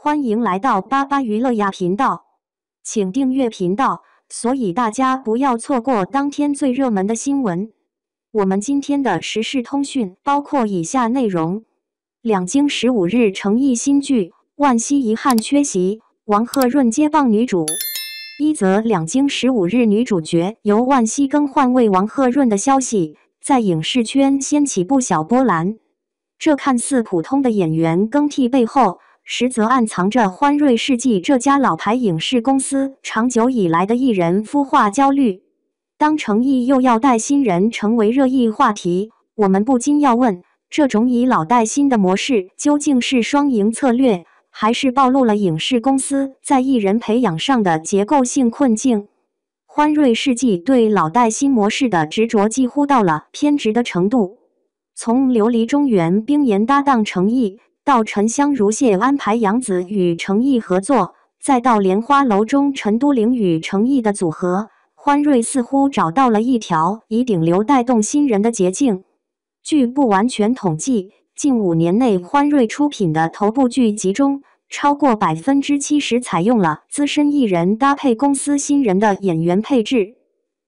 欢迎来到巴巴娱乐呀频道，请订阅频道，所以大家不要错过当天最热门的新闻。我们今天的时事通讯包括以下内容：两京15日诚意新剧，惋惜遗憾缺席，王鹤润接棒女主。一则两京15日女主角由惋惜更换为王鹤润的消息，在影视圈掀起不小波澜。这看似普通的演员更替背后，实则暗藏着欢瑞世纪这家老牌影视公司长久以来的艺人孵化焦虑。当诚意又要带新人成为热议话题，我们不禁要问，这种以老带新的模式究竟是双赢策略，还是暴露了影视公司在艺人培养上的结构性困境？欢瑞世纪对老带新模式的执着几乎到了偏执的程度。从琉璃中原冰岩搭档诚意，到沉香如屑安排杨紫与诚意合作，再到莲花楼中陈都灵与诚意的组合，欢瑞似乎找到了一条以顶流带动新人的捷径。据不完全统计，近5年内欢瑞出品的头部剧集中，超过70%采用了资深艺人搭配公司新人的演员配置。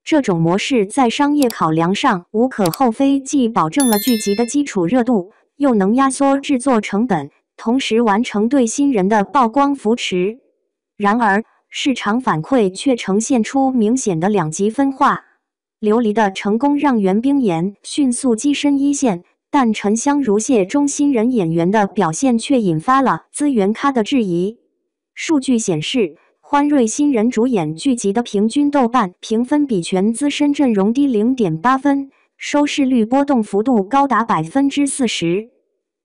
这种模式在商业考量上无可厚非，既保证了剧集的基础热度，又能压缩制作成本，同时完成对新人的曝光扶持。然而，市场反馈却呈现出明显的两极分化。琉璃的成功让袁冰妍迅速跻身一线，但沉香如屑中新人演员的表现却引发了资源咖的质疑。数据显示，欢瑞新人主演剧集的平均豆瓣评分比全资深阵容低 0.8 分，收视率波动幅度高达 40%。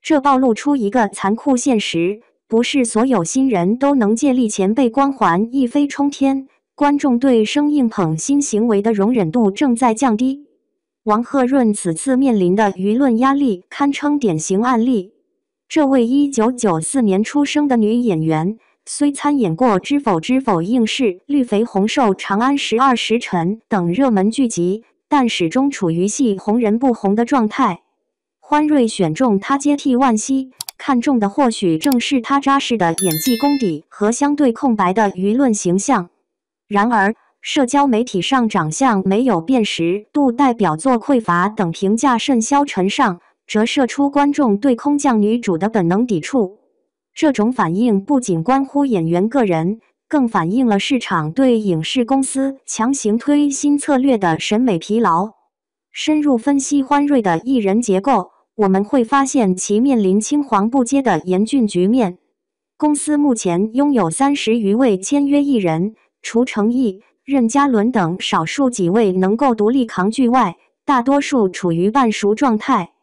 这暴露出一个残酷现实，不是所有新人都能借力前辈光环一飞冲天，观众对生硬捧新行为的容忍度正在降低。王鹤润此次面临的舆论压力堪称典型案例。这位1994年出生的女演员，虽参演过《知否知否应是》《绿肥红瘦》《长安12时辰》等热门剧集，但始终处于戏红人不红的状态。欢瑞选中她接替惋惜，看中的或许正是她扎实的演技功底和相对空白的舆论形象。然而，社交媒体上长相没有辨识度、代表作匮乏等评价甚消沉上，折射出观众对空降女主的本能抵触。这种反应不仅关乎演员个人，更反映了市场对影视公司强行推新策略的审美疲劳。深入分析欢瑞的艺人结构，我们会发现其面临青黄不接的严峻局面。公司目前拥有30余位签约艺人，除诚意、任嘉伦等少数几位能够独立扛剧外，大多数处于半熟状态。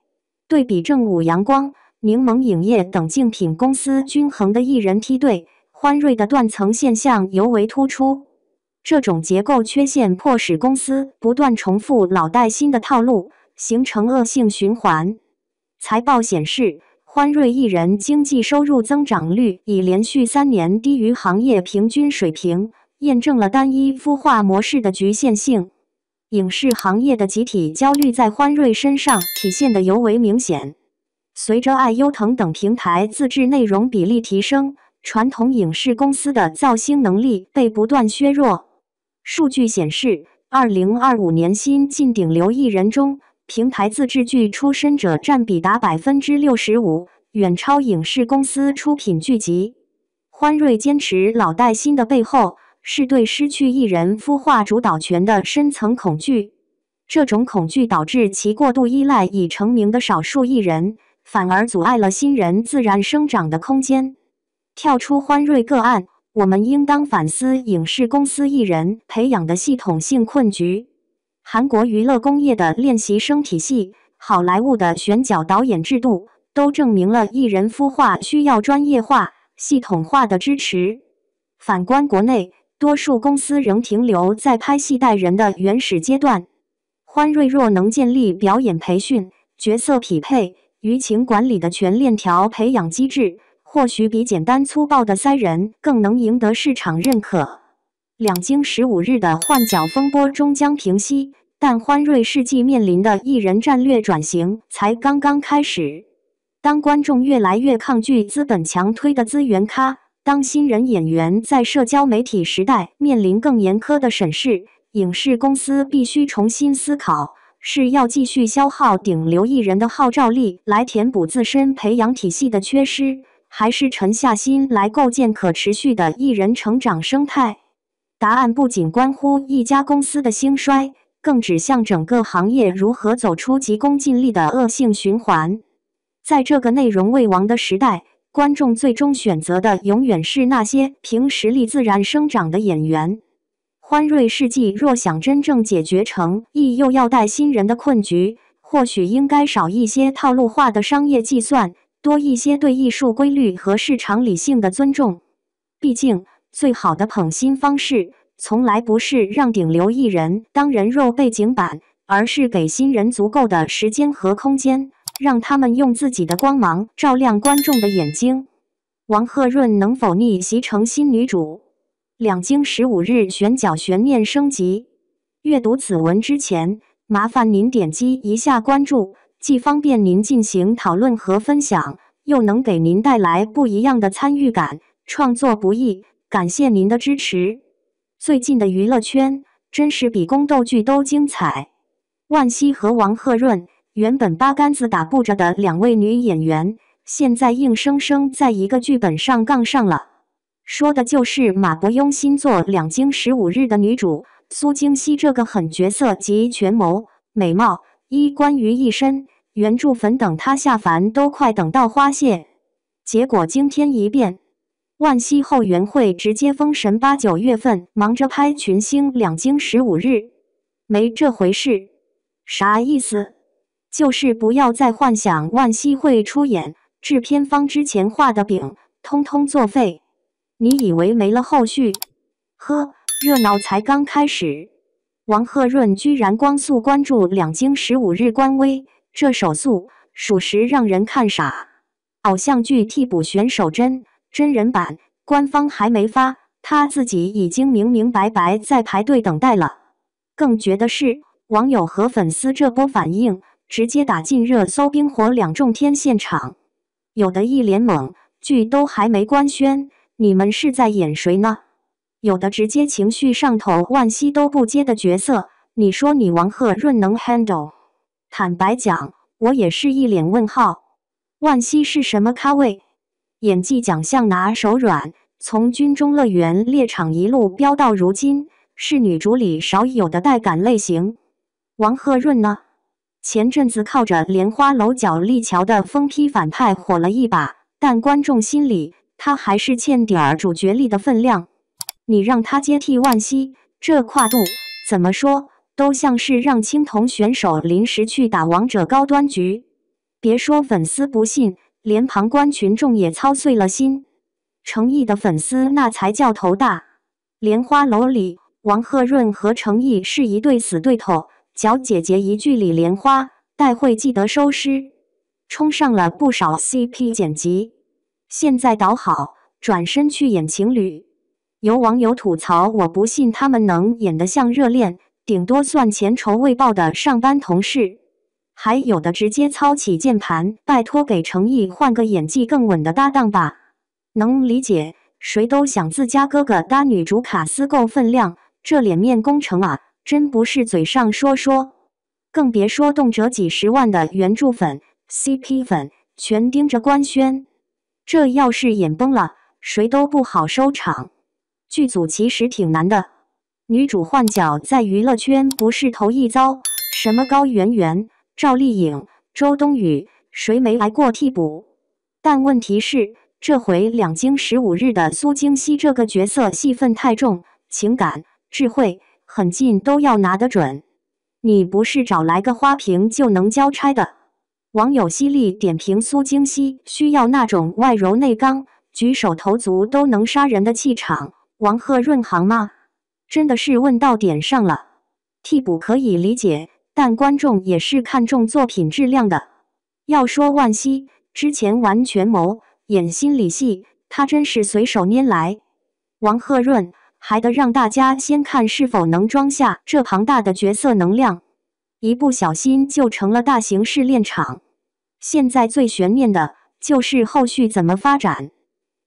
对比正午阳光、柠檬影业等竞品公司均衡的艺人梯队，欢瑞的断层现象尤为突出。这种结构缺陷迫使公司不断重复老带新的套路，形成恶性循环。财报显示，欢瑞艺人经济收入增长率已连续3年低于行业平均水平，验证了单一孵化模式的局限性。影视行业的集体焦虑在欢瑞身上体现得尤为明显。随着爱优腾等平台自制内容比例提升，传统影视公司的造星能力被不断削弱。数据显示，2025年新晋顶流艺人中，平台自制剧出身者占比达 65%， 远超影视公司出品剧集。欢瑞坚持老带新的背后，是对失去艺人孵化主导权的深层恐惧。这种恐惧导致其过度依赖已成名的少数艺人，反而阻碍了新人自然生长的空间。跳出欢瑞个案，我们应当反思影视公司艺人培养的系统性困局。韩国娱乐工业的练习生体系、好莱坞的选角导演制度，都证明了艺人孵化需要专业化、系统化的支持。反观国内，多数公司仍停留在拍戏带人的原始阶段。欢瑞若能建立表演培训、角色匹配、舆情管理的全链条培养机制，或许比简单粗暴的塞人更能赢得市场认可。两京15日的换角风波终将平息，但欢瑞世纪面临的艺人战略转型才刚刚开始。当观众越来越抗拒资本强推的资源咖，当新人演员在社交媒体时代面临更严苛的审视，影视公司必须重新思考，是要继续消耗顶流艺人的号召力来填补自身培养体系的缺失，还是沉下心来构建可持续的艺人成长生态？答案不仅关乎一家公司的兴衰，更指向整个行业如何走出急功近利的恶性循环。在这个内容为王的时代，观众最终选择的永远是那些凭实力自然生长的演员。欢瑞世纪若想真正解决诚意又要带新人的困局，或许应该少一些套路化的商业计算，多一些对艺术规律和市场理性的尊重。毕竟，最好的捧新方式，从来不是让顶流艺人当人肉背景板，而是给新人足够的时间和空间，让他们用自己的光芒照亮观众的眼睛。王鹤润能否逆袭成新女主？两京15日选角悬念升级。阅读此文之前，麻烦您点击一下关注，既方便您进行讨论和分享，又能给您带来不一样的参与感。创作不易，感谢您的支持。最近的娱乐圈真是比宫斗剧都精彩。万茜和王鹤润原本八竿子打不着的两位女演员，现在硬生生在一个剧本上杠上了。说的就是马伯庸新作《两京15日》的女主苏京熙这个狠角色集权谋、美貌、衣冠于一身，原著粉等她下凡都快等到花谢。结果惊天一变，万茜后援会直接封神8、9月份忙着拍群星《两京15日》，没这回事。啥意思？就是不要再幻想万茜会出演，制片方之前画的饼通通作废。你以为没了后续？呵，热闹才刚开始。王鹤润居然光速关注两京15日官微，这手速属实让人看傻。偶像剧替补选手真人版官方还没发，他自己已经明明白白在排队等待了。更绝的是，网友和粉丝这波反应直接打进热搜冰火两重天现场，有的一脸懵，剧都还没官宣，你们是在演谁呢？有的直接情绪上头，万茜都不接的角色，你说你王鹤润能 handle？ 坦白讲，我也是一脸问号。万茜是什么咖位？演技奖项拿手软，从军中乐园猎场一路飙到如今，是女主里少有的带感类型。王鹤润呢？前阵子靠着莲花楼角立桥的疯批反派火了一把，但观众心里他还是欠点儿主角力的分量。你让他接替万茜，这跨度怎么说都像是让青铜选手临时去打王者高端局。别说粉丝不信，连旁观群众也操碎了心。程毅的粉丝那才叫头大。莲花楼里，王鹤润和程毅是一对死对头，脚姐姐一句李莲花，待会记得收尸，冲上了不少 CP 剪辑。现在倒好，转身去演情侣。有网友吐槽，我不信他们能演得像热恋，顶多算钱仇未报的上班同事。还有的直接操起键盘，拜托给程毅换个演技更稳的搭档吧。能理解，谁都想自家哥哥搭女主卡司够分量，这脸面工程啊，真不是嘴上说说。更别说动辄几十万的原著粉、CP 粉，全盯着官宣。这要是演崩了，谁都不好收场。剧组其实挺难的，女主换角在娱乐圈不是头一遭，什么高圆圆、赵丽颖、周冬雨，谁没来过替补？但问题是，这回两京15日的苏京熙这个角色戏份太重，情感、智慧、狠劲都要拿得准。你不是找来个花瓶就能交差的。网友犀利点评苏京熙需要那种外柔内刚、举手投足都能杀人的气场。王鹤润行吗？真的是问到点上了。替补可以理解，但观众也是看重作品质量的。要说万茜之前玩权谋、演心理戏，她真是随手拈来。王鹤润还得让大家先看是否能装下这庞大的角色能量，一不小心就成了大型试炼场。现在最悬念的就是后续怎么发展。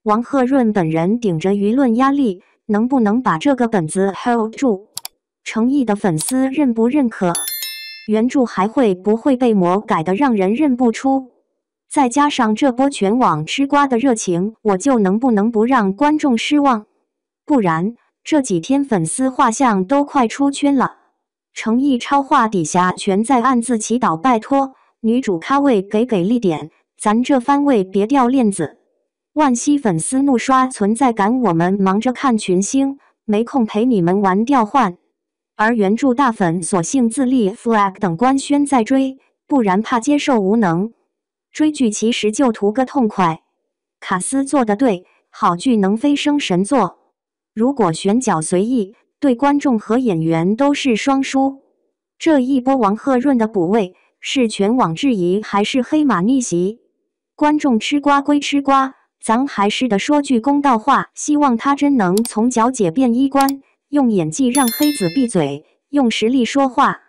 王鹤润本人顶着舆论压力，能不能把这个本子 hold 住？诚意的粉丝认不认可？原著还会不会被魔改得让人认不出？再加上这波全网吃瓜的热情，我就能不能不让观众失望？不然这几天粉丝画像都快出圈了，诚意超话底下全在暗自祈祷，拜托女主咖位给力点，咱这番位别掉链子。惋惜粉丝怒刷存在感，我们忙着看群星，没空陪你们玩调换。而原著大粉索性自立 flag 等官宣再追，不然怕接受无能。追剧其实就图个痛快，卡斯做得对，好剧能飞升神作。如果选角随意，对观众和演员都是双输。这一波王鹤润的补位，是全网质疑还是黑马逆袭？观众吃瓜归吃瓜，咱还是得说句公道话，希望他真能从角解变衣冠，用演技让黑子闭嘴，用实力说话。